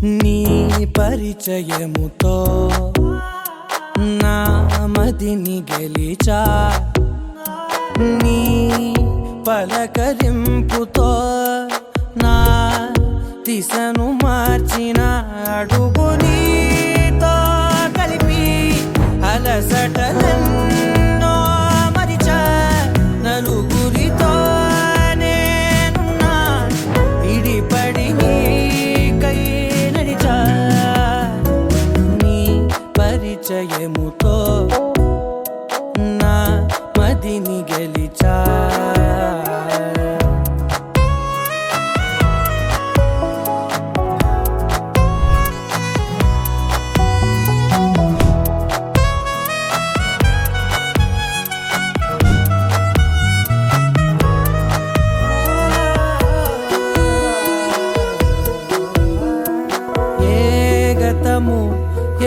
నీ పరిచయముతో నా మదిని గెలిచా, నీ పలకరింపుతో నా దిశను మార్చిన అడుగు నీతో కలిపి అలసటలెన్నో మరిచా, నలుగురితో నేనున్నా ఇడిపడి నీకై నడిచా, నీ పరిచయముతో నా మదిని గెలిచా.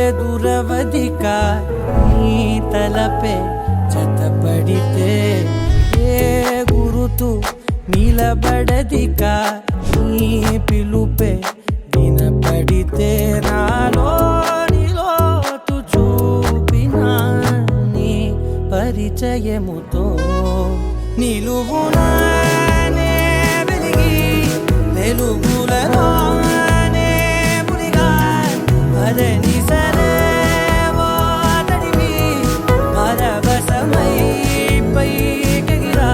ఎదురవదిక నీ తలపే జతపడితే, ఏ గురుతు నిలబడదిక నీ పిలుపే వినపడితే, నాలోని లోతు చూపిన నీ పరిచయముతో నిలువునానే వెలిగి వెలుగులలోనే మునిగా అదని సరేవో తడివి పరవశమై పైకెగిరా.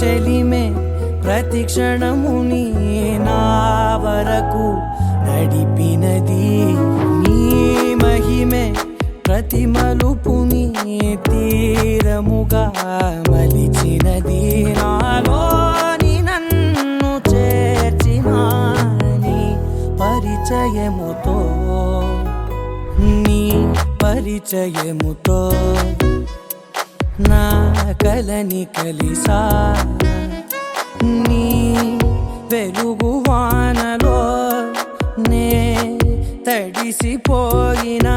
చెలిమే ప్రతి క్షణముని నా వరకు నడిపినది, నీ మహిమే ప్రతి మలుపుని తీరముగా మలిచినది, నాలోని నన్ను చేర్చిన నీ పరిచయముతో, నీ పరిచయముతో నా కలని కలిసా, నీ వెలుగు వానలో నే తడిసిపోయినా